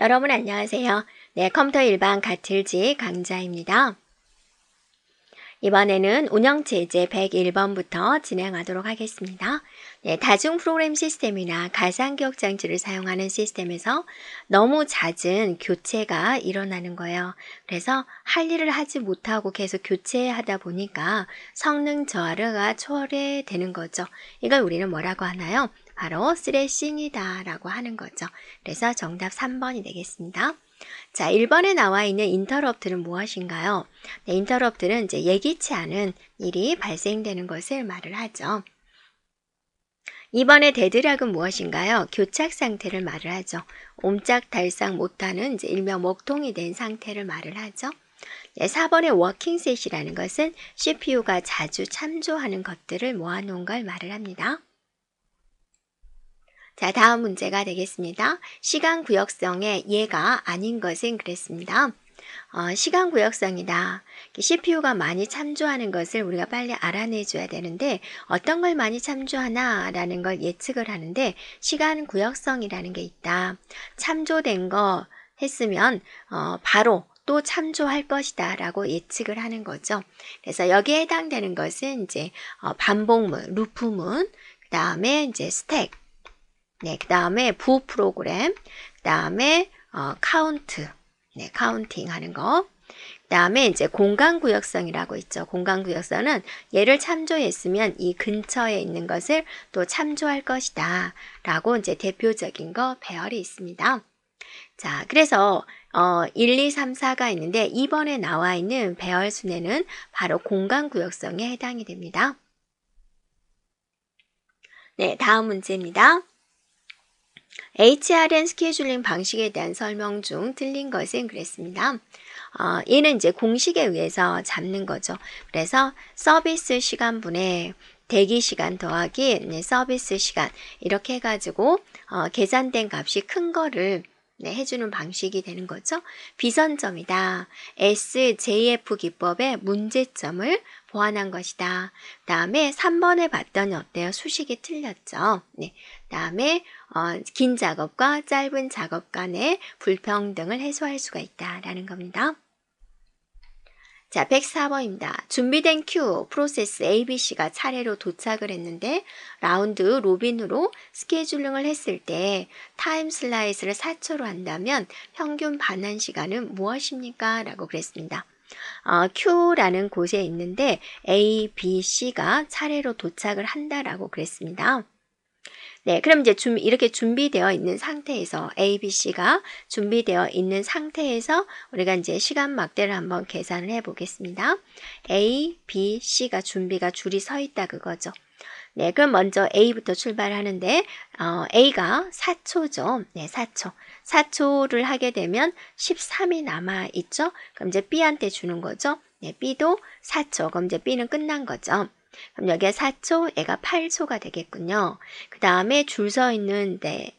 여러분 안녕하세요. 네, 컴퓨터 일반 가틀지 강좌입니다. 이번에는 운영체제 101번부터 진행하도록 하겠습니다. 네, 다중 프로그램 시스템이나 가상기억 장치를 사용하는 시스템에서 너무 잦은 교체가 일어나는 거예요. 그래서 할 일을 하지 못하고 계속 교체하다 보니까 성능 저하가 초래되는 거죠. 이걸 우리는 뭐라고 하나요? 바로 스레싱이다 라고 하는 거죠. 그래서 정답 3번이 되겠습니다. 자, 1번에 나와 있는 인터럽트는 무엇인가요? 네, 인터럽트는 이제 예기치 않은 일이 발생되는 것을 말을 하죠. 2번의 데드락은 무엇인가요? 교착 상태를 말을 하죠. 옴짝달싹 못하는 이제 일명 먹통이 된 상태를 말을 하죠. 네, 4번의 워킹셋이라는 것은 CPU가 자주 참조하는 것들을 모아놓은 걸 말을 합니다. 자, 다음 문제가 되겠습니다. 시간 구역성의 예가 아닌 것은 그랬습니다. 시간 구역성이다. CPU가 많이 참조하는 것을 우리가 빨리 알아내줘야 되는데 어떤 걸 많이 참조하나 라는 걸 예측을 하는데 시간 구역성이라는 게 있다. 참조된 거 했으면 바로 또 참조할 것이다 라고 예측을 하는 거죠. 그래서 여기에 해당되는 것은 이제 반복문, 루프문, 그 다음에 이제 스택, 네, 그 다음에 부 프로그램, 그 다음에 카운트, 네, 카운팅 하는 거. 그 다음에 이제 공간구역성이라고 있죠. 공간구역성은 얘를 참조했으면 이 근처에 있는 것을 또 참조할 것이다 라고 이제 대표적인 거 배열이 있습니다. 자, 그래서 1, 2, 3, 4가 있는데 2번에 나와 있는 배열 순에는 바로 공간구역성에 해당이 됩니다. 네, 다음 문제입니다. HRM 스케줄링 방식에 대한 설명 중 틀린 것은 그랬습니다. 얘는 이제 공식에 의해서 잡는 거죠. 그래서 서비스 시간분의 대기 시간 더하기 서비스 시간 이렇게 해가지고 계산된 값이 큰 거를 해주는 방식이 되는 거죠. 비선점이다. SJF 기법의 문제점을 보완한 것이다. 그 다음에 3번에 봤더니 어때요? 수식이 틀렸죠. 네. 그 다음에 긴 작업과 짧은 작업 간의 불평등을 해소할 수가 있다라는 겁니다. 자, 104번입니다. 준비된 큐, 프로세스 ABC가 차례로 도착을 했는데 라운드 로빈으로 스케줄링을 했을 때 타임 슬라이스를 4초로 한다면 평균 반환 시간은 무엇입니까? 라고 그랬습니다. Q라는 곳에 있는데 A, B, C가 차례로 도착을 한다라고 그랬습니다. 네, 그럼 이제 이렇게 준비되어 있는 상태에서 A, B, C가 준비되어 있는 상태에서 우리가 이제 시간 막대를 한번 계산을 해 보겠습니다. A, B, C가 준비가 줄이 서 있다 그거죠. 네, 그럼 먼저 A부터 출발하는데 A가 4초죠. 네, 4초. 4초를 하게 되면 13이 남아 있죠. 그럼 이제 B한테 주는 거죠. 네, B도 4초. 그럼 이제 B는 끝난 거죠. 그럼 여기가 4초, 얘가 8초가 되겠군요. 그 다음에 줄 서 있는데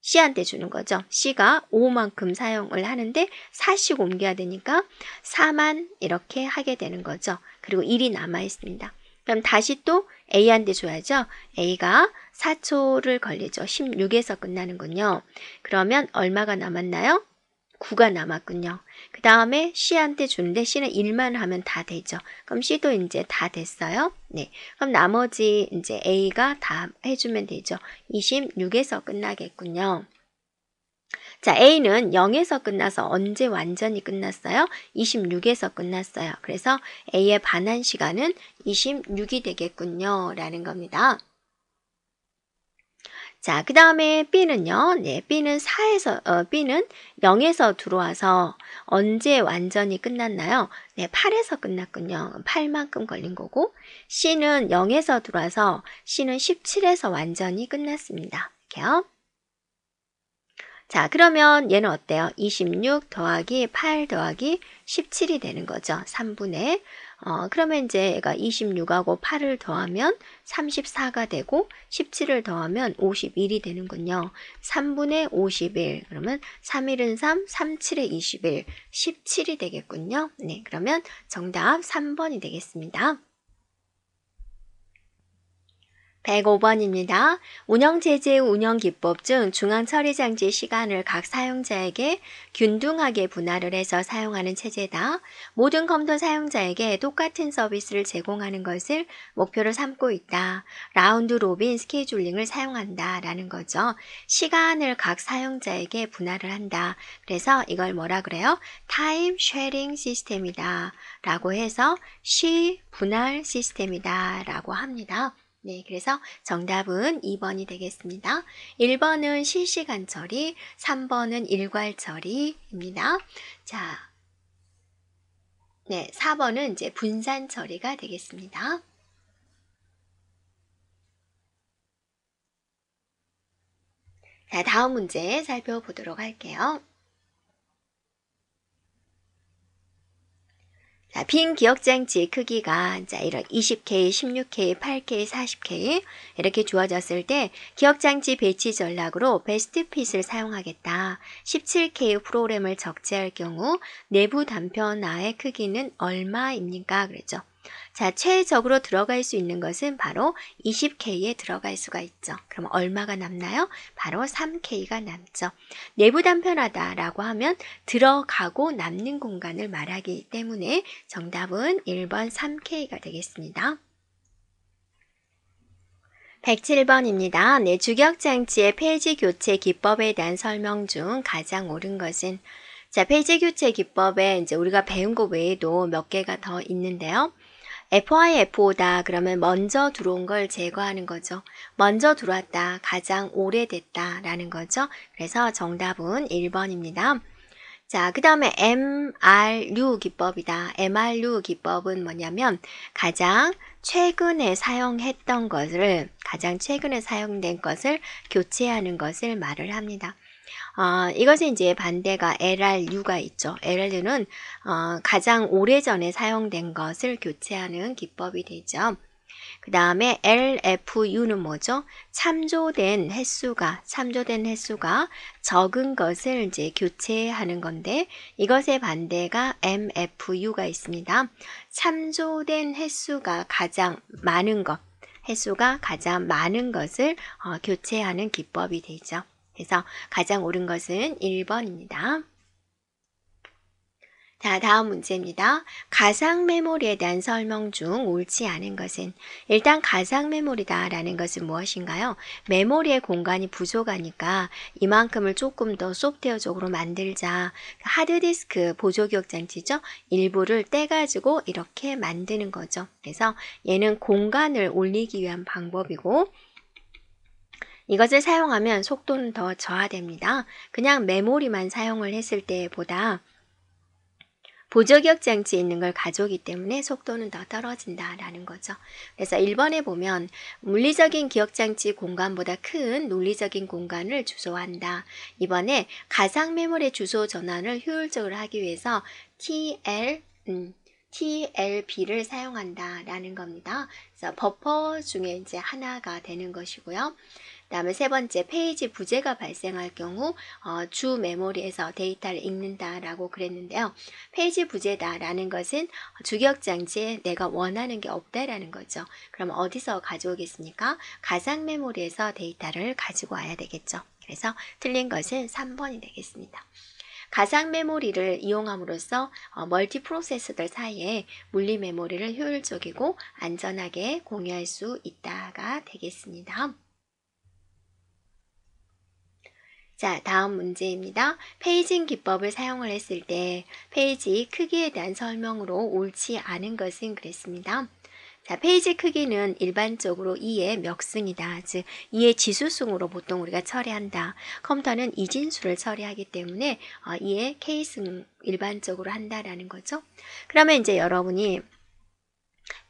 C한테 주는 거죠. C가 5만큼 사용을 하는데 4씩 옮겨야 되니까 4만 이렇게 하게 되는 거죠. 그리고 1이 남아 있습니다. 그럼 다시 또 A한테 줘야죠. A가 4초를 걸리죠. 16에서 끝나는군요. 그러면 얼마가 남았나요? 9가 남았군요. 그 다음에 C한테 주는데 C는 1만 하면 다 되죠. 그럼 C도 이제 다 됐어요. 네. 그럼 나머지 이제 A가 다 해주면 되죠. 26에서 끝나겠군요. 자, A는 0에서 끝나서 언제 완전히 끝났어요? 26에서 끝났어요. 그래서 A의 반환 시간은 26이 되겠군요. 라는 겁니다. 자, 그 다음에 B는요. 네, B는 0에서 들어와서 언제 완전히 끝났나요? 네, 8에서 끝났군요. 8만큼 걸린 거고 C는 0에서 들어와서 C는 17에서 완전히 끝났습니다. 이렇게요. 자, 그러면 얘는 어때요? 26 더하기 8 더하기 17이 되는 거죠. 3분의. 그러면 이제 얘가 26하고 8을 더하면 34가 되고 17을 더하면 51이 되는군요. 3분의 51. 그러면 3일은 3, 37에 21, 17이 되겠군요. 네, 그러면 정답 3번이 되겠습니다. 105번입니다. 운영체제의 운영기법 중 중앙처리장치 시간을 각 사용자에게 균등하게 분할을 해서 사용하는 체제다. 모든 컴퓨터 사용자에게 똑같은 서비스를 제공하는 것을 목표로 삼고 있다. 라운드 로빈 스케줄링을 사용한다 라는 거죠. 시간을 각 사용자에게 분할을 한다. 그래서 이걸 뭐라 그래요? 타임 쉐어링 시스템이다 라고 해서 시 분할 시스템이다 라고 합니다. 네, 그래서 정답은 2번이 되겠습니다. 1번은 실시간 처리, 3번은 일괄 처리입니다. 자, 네, 4번은 이제 분산 처리가 되겠습니다. 자, 다음 문제 살펴보도록 할게요. 자, 빈 기억장치의 크기가 자, 이런 20K, 16K, 8K, 40K 이렇게 주어졌을 때 기억장치 배치 전략으로 베스트 핏을 사용하겠다. 17K 프로그램을 적재할 경우 내부 단편화의 크기는 얼마입니까? 그랬죠. 자, 최적으로 들어갈 수 있는 것은 바로 20K에 들어갈 수가 있죠. 그럼 얼마가 남나요? 바로 3K가 남죠. 내부 단편화다라고 하면 들어가고 남는 공간을 말하기 때문에 정답은 1번 3K가 되겠습니다. 107번입니다. 네, 주격장치의 페이지 교체 기법에 대한 설명 중 가장 옳은 것은 자, 페이지 교체 기법에 이제 우리가 배운 것 외에도 몇 개가 더 있는데요. FI, FO다 그러면 먼저 들어온 걸 제거하는 거죠. 먼저 들어왔다, 가장 오래됐다 라는 거죠. 그래서 정답은 1번입니다. 자, 그 다음에 MRU 기법이다. MRU 기법은 뭐냐면 가장 최근에 사용했던 것을, 가장 최근에 사용된 것을 교체하는 것을 말을 합니다. 이것은 이제 반대가 LRU가 있죠. LRU는 가장 오래전에 사용된 것을 교체하는 기법이 되죠. 그 다음에 LFU는 뭐죠? 참조된 횟수가 적은 것을 이제 교체하는 건데 이것의 반대가 MFU가 있습니다. 참조된 횟수가 가장 많은 것, 횟수가 가장 많은 것을 교체하는 기법이 되죠. 그래서 가장 옳은 것은 1번입니다. 자, 다음 문제입니다. 가상 메모리에 대한 설명 중 옳지 않은 것은 일단 가상 메모리다라는 것은 무엇인가요? 메모리의 공간이 부족하니까 이만큼을 조금 더 소프트웨어적으로 만들자. 하드디스크 보조기억 장치죠. 일부를 떼가지고 이렇게 만드는 거죠. 그래서 얘는 공간을 올리기 위한 방법이고 이것을 사용하면 속도는 더 저하됩니다. 그냥 메모리만 사용을 했을 때보다 보조기억 장치에 있는 걸 가져오기 때문에 속도는 더 떨어진다라는 거죠. 그래서 1번에 보면 물리적인 기억장치 공간보다 큰 논리적인 공간을 주소한다. 2번에 가상 메모리 주소 전환을 효율적으로 하기 위해서 TLB를 사용한다라는 겁니다. 그래서 버퍼 중에 이제 하나가 되는 것이고요. 그 다음에 세 번째 페이지 부재가 발생할 경우 주 메모리에서 데이터를 읽는다라고 그랬는데요. 페이지 부재다라는 것은 주기억장치에 내가 원하는 게 없다라는 거죠. 그럼 어디서 가져오겠습니까? 가상 메모리에서 데이터를 가지고 와야 되겠죠. 그래서 틀린 것은 3번이 되겠습니다. 가상 메모리를 이용함으로써 멀티 프로세서들 사이에 물리 메모리를 효율적이고 안전하게 공유할 수 있다가 되겠습니다. 자, 다음 문제입니다. 페이징 기법을 사용을 했을 때 페이지 크기에 대한 설명으로 옳지 않은 것은 그랬습니다. 자, 페이지 크기는 일반적으로 2의 멱승이다. 즉 2의 지수승으로 보통 우리가 처리한다. 컴퓨터는 이진수를 처리하기 때문에 2의 K승 일반적으로 한다라는 거죠. 그러면 이제 여러분이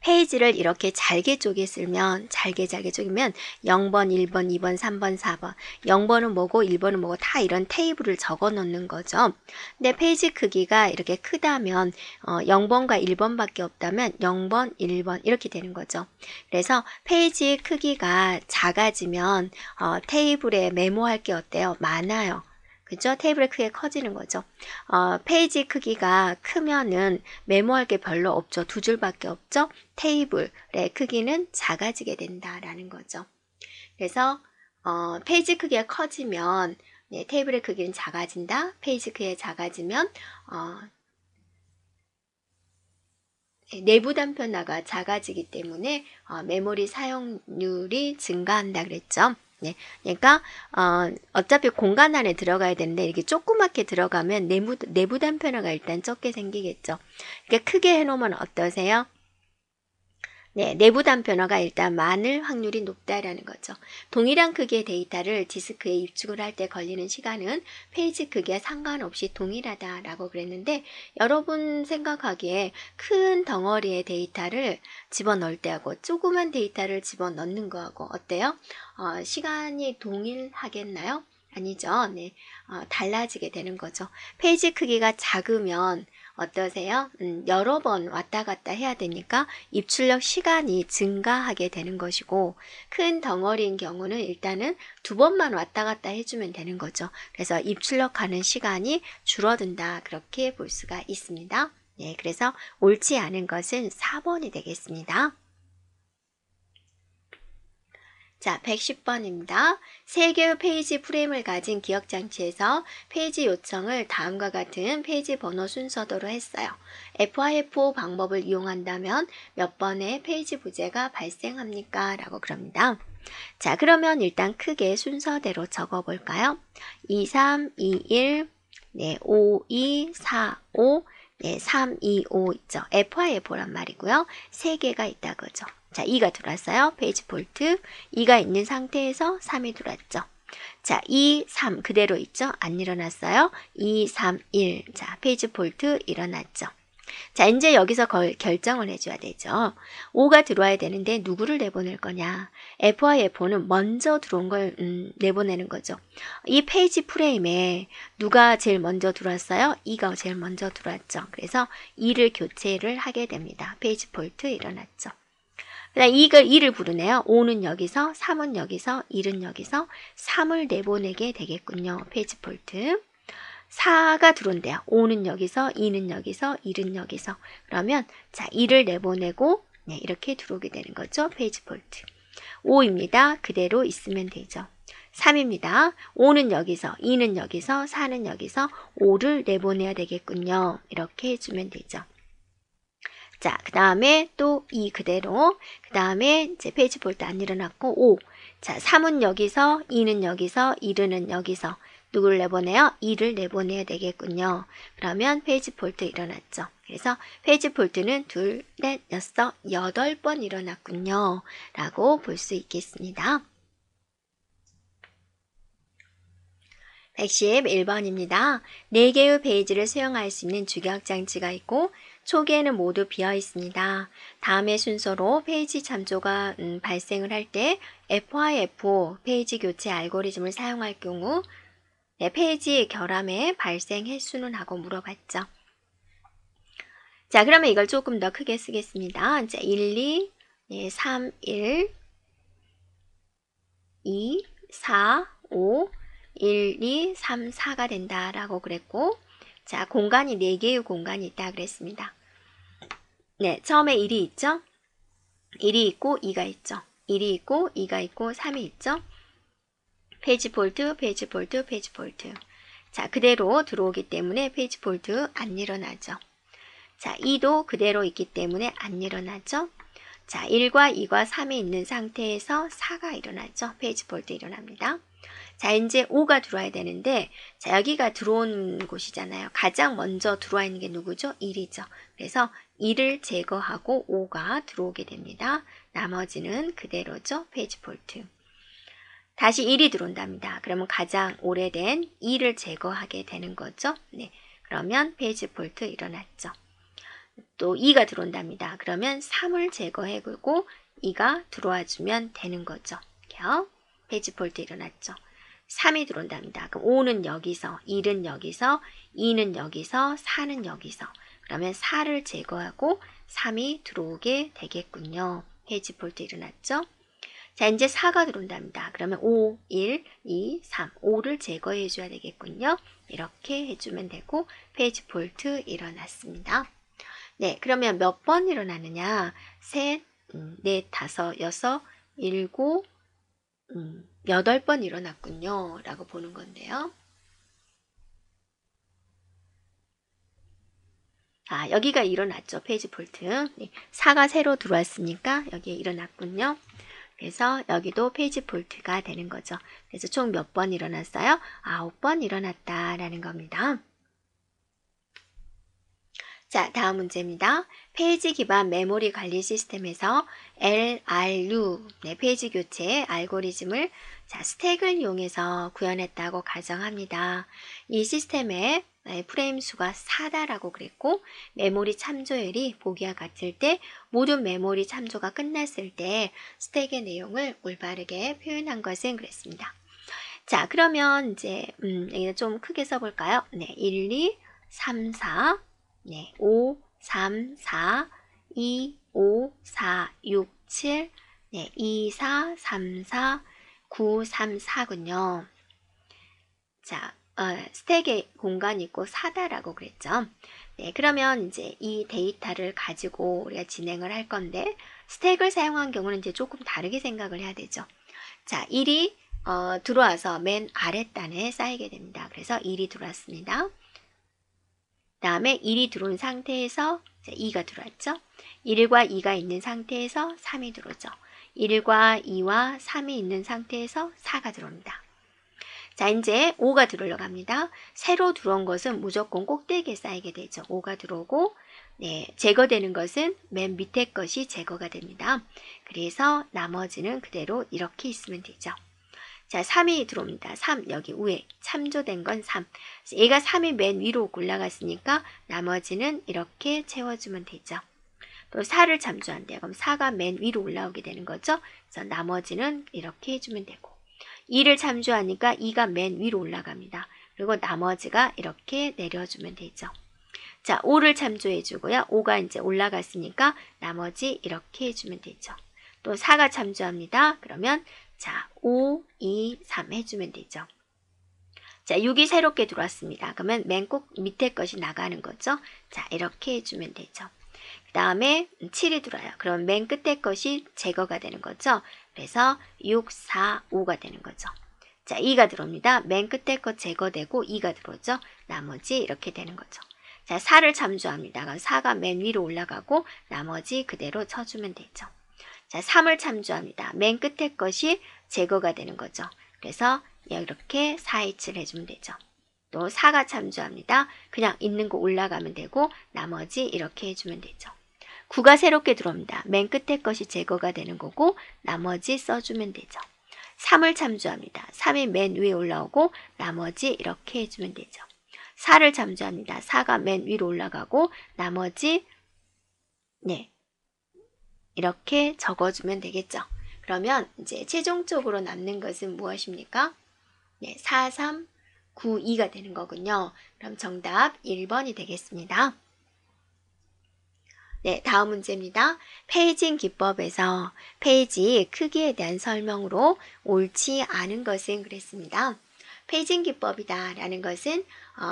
페이지를 이렇게 잘게 쪼개쓰면 잘게 쪼개면 0번, 1번, 2번, 3번, 4번 0번은 뭐고 1번은 뭐고 다 이런 테이블을 적어 놓는 거죠. 근데 페이지 크기가 이렇게 크다면 0번과 1번밖에 없다면 0번, 1번 이렇게 되는 거죠. 그래서 페이지 크기가 작아지면 테이블에 메모할 게 어때요? 많아요. 그죠? 테이블의 크기가 커지는 거죠. 페이지 크기가 크면은 메모할 게 별로 없죠. 두 줄밖에 없죠. 테이블의 크기는 작아지게 된다라는 거죠. 그래서 페이지 크기가 커지면 네, 테이블의 크기는 작아진다. 페이지 크기가 작아지면 내부 단편화가 작아지기 때문에 메모리 사용률이 증가한다 그랬죠. 네, 그러니까 어차피 공간 안에 들어가야 되는데 이렇게 조그맣게 들어가면 내부 단편화가 일단 적게 생기겠죠. 그러니까 크게 해놓으면 어떠세요? 네, 내부 단편화가 일단 많을 확률이 높다라는 거죠. 동일한 크기의 데이터를 디스크에 입력을 할 때 걸리는 시간은 페이지 크기와 상관없이 동일하다라고 그랬는데 여러분 생각하기에 큰 덩어리의 데이터를 집어넣을 때하고 조그만 데이터를 집어넣는 거하고 어때요? 시간이 동일하겠나요? 아니죠. 네, 달라지게 되는 거죠. 페이지 크기가 작으면 어떠세요? 여러 번 왔다 갔다 해야 되니까 입출력 시간이 증가하게 되는 것이고 큰 덩어리인 경우는 일단은 두 번만 왔다 갔다 해주면 되는 거죠. 그래서 입출력하는 시간이 줄어든다 그렇게 볼 수가 있습니다. 네, 그래서 옳지 않은 것은 4번이 되겠습니다. 자, 110번입니다. 3개의 페이지 프레임을 가진 기억장치에서 페이지 요청을 다음과 같은 페이지 번호 순서대로 했어요. FIFO 방법을 이용한다면 몇 번의 페이지 부재가 발생합니까? 라고 그럽니다. 자, 그러면 일단 크게 순서대로 적어볼까요? 2, 3, 2, 1, 네, 5, 2, 4, 5, 네, 3, 2, 5 있죠. FIFO란 말이고요. 3개가 있다 그죠. 자, 2가 들어왔어요. 페이지 폴트. 2가 있는 상태에서 3이 들어왔죠. 자, 2, 3 그대로 있죠. 안 일어났어요. 2, 3, 1. 자, 페이지 폴트 일어났죠. 자, 이제 여기서 결정을 해줘야 되죠. 5가 들어와야 되는데 누구를 내보낼 거냐. FIFO는 먼저 들어온 걸 내보내는 거죠. 이 페이지 프레임에 누가 제일 먼저 들어왔어요? 2가 제일 먼저 들어왔죠. 그래서 2를 교체를 하게 됩니다. 페이지 폴트 일어났죠. 그다음 2를 부르네요. 5는 여기서, 3은 여기서, 1은 여기서 3을 내보내게 되겠군요. 페이지 폴트. 4가 들어온대요. 5는 여기서, 2는 여기서, 1은 여기서. 그러면 자 2를 내보내고 네, 이렇게 들어오게 되는 거죠. 페이지 폴트. 5입니다. 그대로 있으면 되죠. 3입니다. 5는 여기서, 2는 여기서, 4는 여기서 5를 내보내야 되겠군요. 이렇게 해주면 되죠. 자, 그 다음에 또 2 그대로, 그 다음에 이제 페이지 폴트 안 일어났고 5. 자, 3은 여기서, 2는 여기서, 1은 여기서 누구를 내보내요? 2를 내보내야 되겠군요. 그러면 페이지 폴트 일어났죠. 그래서 페이지 폴트는 2, 4, 6, 8번 일어났군요. 라고 볼 수 있겠습니다. 111번입니다. 4개의 페이지를 수용할 수 있는 주격장치가 있고 초기에는 모두 비어 있습니다. 다음의 순서로 페이지 참조가 발생을 할 때 FIFO 페이지 교체 알고리즘을 사용할 경우 네, 페이지 결함의 발생 횟수는 하고 물어봤죠. 자, 그러면 이걸 조금 더 크게 쓰겠습니다. 자, 1, 2, 네, 3, 1, 2, 4, 5, 1, 2, 3, 4가 된다라고 그랬고 자, 공간이 4개의 공간이 있다 그랬습니다. 네, 처음에 1이 있죠? 1이 있고 2가 있죠. 1이 있고 2가 있고 3이 있죠. 페이지 폴트, 페이지 폴트, 페이지 폴트. 자, 그대로 들어오기 때문에 페이지 폴트 안 일어나죠. 자, 2도 그대로 있기 때문에 안 일어나죠. 자, 1과 2과 3이 있는 상태에서 4가 일어나죠. 페이지 폴트 일어납니다. 자, 이제 5가 들어와야 되는데 자, 여기가 들어온 곳이잖아요. 가장 먼저 들어와 있는 게 누구죠? 1이죠. 그래서 1을 제거하고 5가 들어오게 됩니다. 나머지는 그대로죠. 페이지 폴트. 다시 1이 들어온답니다. 그러면 가장 오래된 2를 제거하게 되는 거죠. 네, 그러면 페이지 폴트 일어났죠. 또 2가 들어온답니다. 그러면 3을 제거해주고 2가 들어와 주면 되는 거죠. 이렇게요. 페이지 폴트 일어났죠. 3이 들어온답니다. 그럼 5는 여기서, 1은 여기서, 2는 여기서, 4는 여기서. 그러면 4를 제거하고 3이 들어오게 되겠군요. 페이지 폴트 일어났죠. 자, 이제 4가 들어온답니다. 그러면 5, 1, 2, 3, 5를 제거해 줘야 되겠군요. 이렇게 해주면 되고 페이지 폴트 일어났습니다. 네, 그러면 몇 번 일어나느냐? 셋, 넷, 다섯, 여섯, 일곱, 8번 일어났군요. 라고 보는 건데요. 아, 여기가 일어났죠. 페이지 폴트. 네, 4가 새로 들어왔으니까 여기에 일어났군요. 그래서 여기도 페이지 폴트가 되는 거죠. 그래서 총 몇 번 일어났어요? 9번 일어났다라는 겁니다. 자, 다음 문제입니다. 페이지 기반 메모리 관리 시스템에서 LRU, 네, 페이지 교체 알고리즘을 스택을 이용해서 구현했다고 가정합니다. 이 시스템의 프레임 수가 4다라고 그랬고 메모리 참조율이 보기와 같을 때 모든 메모리 참조가 끝났을 때 스택의 내용을 올바르게 표현한 것은 그랬습니다. 자, 그러면 이제 여기는 좀 크게 써볼까요? 네, 1, 2, 3, 4, 네, 5, 3, 4, 2, 5, 4, 6, 7, 네, 2, 4, 3, 4, 9, 3, 4군요. 자, 스택에 공간이 있고 4다라고 그랬죠. 네, 그러면 이제 이 데이터를 가지고 우리가 진행을 할 건데 스택을 사용한 경우는 이제 조금 다르게 생각을 해야 되죠. 자, 1이 들어와서 맨 아랫단에 쌓이게 됩니다. 그래서 1이 들어왔습니다. 다음에 1이 들어온 상태에서 2가 들어왔죠. 1과 2가 있는 상태에서 3이 들어오죠. 1과 2와 3이 있는 상태에서 4가 들어옵니다. 자, 이제 5가 들어오려고 합니다. 새로 들어온 것은 무조건 꼭대기에 쌓이게 되죠. 5가 들어오고 네, 제거되는 것은 맨 밑에 것이 제거가 됩니다. 그래서 나머지는 그대로 이렇게 있으면 되죠. 자, 3이 들어옵니다. 3 여기 위에 참조된 건 3. 얘가 3이 맨 위로 올라갔으니까 나머지는 이렇게 채워주면 되죠. 또 4를 참조한대요. 그럼 4가 맨 위로 올라오게 되는 거죠. 그래서 나머지는 이렇게 해주면 되고 2를 참조하니까 2가 맨 위로 올라갑니다. 그리고 나머지가 이렇게 내려주면 되죠. 자, 5를 참조해 주고요. 5가 이제 올라갔으니까 나머지 이렇게 해주면 되죠. 또 4가 참조합니다. 그러면 자, 5, 2, 3 해주면 되죠. 자, 6이 새롭게 들어왔습니다. 그러면 맨 꼭 밑에 것이 나가는 거죠. 자, 이렇게 해주면 되죠. 그 다음에 7이 들어와요. 그럼 맨 끝에 것이 제거가 되는 거죠. 그래서 6, 4, 5가 되는 거죠. 자, 2가 들어옵니다. 맨 끝에 것 제거되고 2가 들어오죠. 나머지 이렇게 되는 거죠. 자, 4를 참조합니다. 그럼 4가 맨 위로 올라가고 나머지 그대로 쳐주면 되죠. 자, 3을 참조합니다. 맨 끝에 것이 제거가 되는 거죠. 그래서 이렇게 4H를 해주면 되죠. 또 4가 참조합니다. 그냥 있는 거 올라가면 되고 나머지 이렇게 해주면 되죠. 9가 새롭게 들어옵니다. 맨 끝에 것이 제거가 되는 거고 나머지 써주면 되죠. 3을 참조합니다. 3이 맨 위에 올라오고 나머지 이렇게 해주면 되죠. 4를 참조합니다. 4가 맨 위로 올라가고 나머지 네, 이렇게 적어주면 되겠죠. 그러면 이제 최종적으로 남는 것은 무엇입니까? 네, 4, 3, 9, 2가 되는 거군요. 그럼 정답 1번이 되겠습니다. 네, 다음 문제입니다. 페이징 기법에서 페이지 크기에 대한 설명으로 옳지 않은 것은 그랬습니다. 페이징 기법이다 라는 것은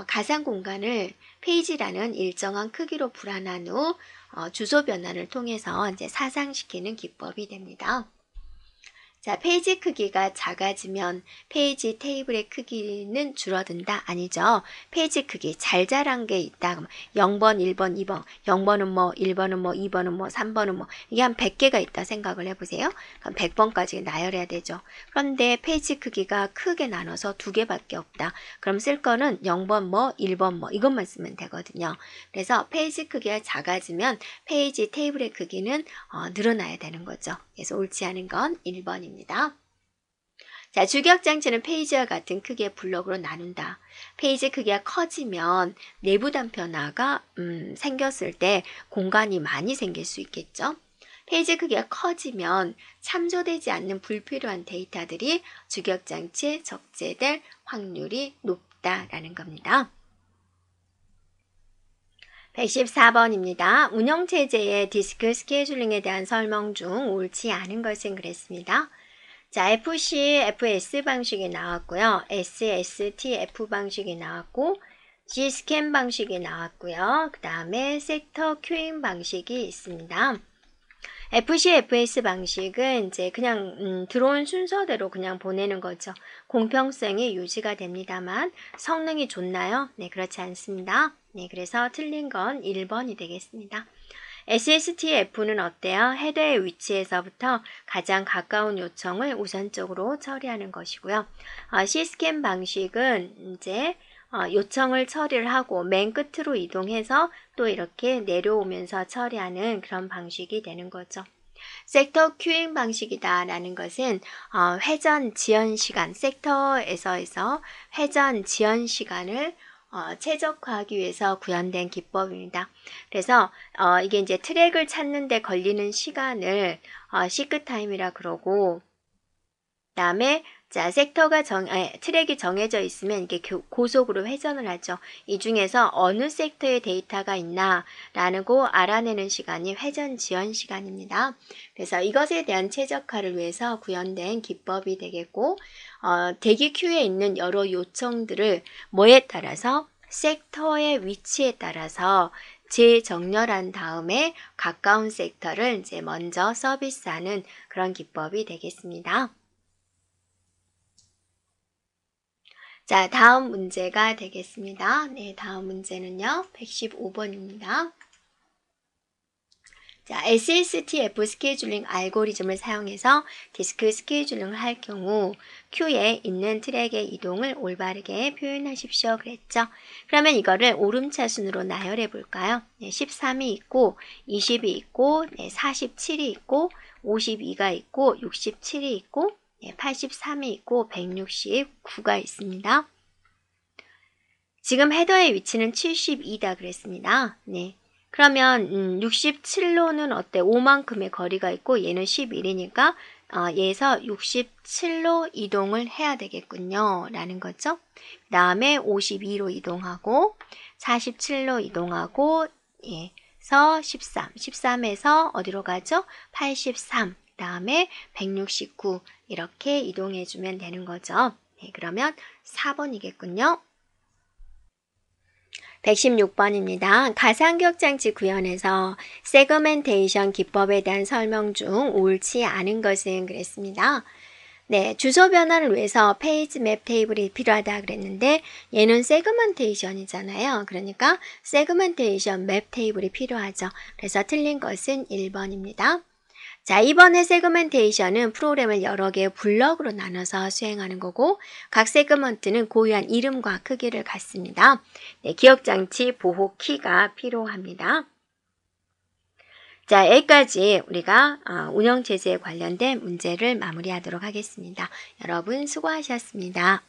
가상 공간을 페이지라는 일정한 크기로 불안한 후 주소 변환을 통해서 이제 사상시키는 기법이 됩니다. 자, 페이지 크기가 작아지면 페이지 테이블의 크기는 줄어든다? 아니죠. 페이지 크기 잘 자란 게 있다. 0번, 1번, 2번, 0번은 뭐, 1번은 뭐, 2번은 뭐, 3번은 뭐 이게 한 100개가 있다 생각을 해보세요. 그럼 100번까지 나열해야 되죠. 그런데 페이지 크기가 크게 나눠서 2개밖에 없다. 그럼 쓸 거는 0번 뭐, 1번 뭐 이것만 쓰면 되거든요. 그래서 페이지 크기가 작아지면 페이지 테이블의 크기는 늘어나야 되는 거죠. 그래서 옳지 않은 건 1번입니다. 자, 주격장치는 페이지와 같은 크기의 블록으로 나눈다. 페이지 크기가 커지면 내부 단편화가 생겼을 때 공간이 많이 생길 수 있겠죠. 페이지 크기가 커지면 참조되지 않는 불필요한 데이터들이 주격장치에 적재될 확률이 높다라는 겁니다. 114번입니다. 운영체제의 디스크 스케줄링에 대한 설명 중 옳지 않은 것은 그랬습니다. 자, FC, FS 방식이 나왔고요. SSTF 방식이 나왔고, G스캔 방식이 나왔고요. 그 다음에 섹터 큐잉 방식이 있습니다. FC, FS 방식은 이제 그냥 들어온 순서대로 그냥 보내는 거죠. 공평성이 유지가 됩니다만 성능이 좋나요? 네, 그렇지 않습니다. 네, 그래서 틀린 건 1번이 되겠습니다. SSTF는 어때요? 헤더의 위치에서부터 가장 가까운 요청을 우선적으로 처리하는 것이고요. C스캔 방식은 이제 요청을 처리를 하고 맨 끝으로 이동해서 또 이렇게 내려오면서 처리하는 그런 방식이 되는 거죠. 섹터 큐잉 방식이다 라는 것은 회전 지연 시간, 섹터에서 회전 지연 시간을 최적화하기 위해서 구현된 기법입니다. 그래서 이게 이제 트랙을 찾는 데 걸리는 시간을 시크 타임이라 그러고, 그다음에 자, 트랙이 정해져 있으면 이게 고속으로 회전을 하죠. 이 중에서 어느 섹터에 데이터가 있나라는 거 알아내는 시간이 회전 지연 시간입니다. 그래서 이것에 대한 최적화를 위해서 구현된 기법이 되겠고, 대기 큐에 있는 여러 요청들을 뭐에 따라서 섹터의 위치에 따라서 재정렬한 다음에 가까운 섹터를 이제 먼저 서비스하는 그런 기법이 되겠습니다. 자, 다음 문제가 되겠습니다. 네, 다음 문제는요. 115번입니다. 자, SSTF 스케줄링 알고리즘을 사용해서 디스크 스케줄링을 할 경우 Q에 있는 트랙의 이동을 올바르게 표현하십시오. 그랬죠? 그러면 이거를 오름차순으로 나열해 볼까요? 네, 13이 있고 20이 있고 47이 있고 52가 있고 67이 있고 83이 있고 169가 있습니다. 지금 헤더의 위치는 72다 그랬습니다. 네. 그러면 67로는 어때? 5만큼의 거리가 있고 얘는 11이니까 얘에서 67로 이동을 해야 되겠군요. 라는 거죠. 그 다음에 52로 이동하고 47로 이동하고 에서 13에서 어디로 가죠? 83, 그 다음에 169 이렇게 이동해 주면 되는 거죠. 네, 그러면 4번이겠군요. 116번입니다. 가상기억장치 구현에서 세그멘테이션 기법에 대한 설명 중 옳지 않은 것은 그랬습니다. 네, 주소 변환을 위해서 페이지 맵 테이블이 필요하다 그랬는데 얘는 세그멘테이션이잖아요. 그러니까 세그멘테이션 맵 테이블이 필요하죠. 그래서 틀린 것은 1번입니다. 자, 이번에 세그멘테이션은 프로그램을 여러 개의 블럭으로 나눠서 수행하는 거고 각 세그먼트는 고유한 이름과 크기를 갖습니다. 네, 기억장치 보호 키가 필요합니다. 자, 여기까지 우리가 운영체제에 관련된 문제를 마무리하도록 하겠습니다. 여러분 수고하셨습니다.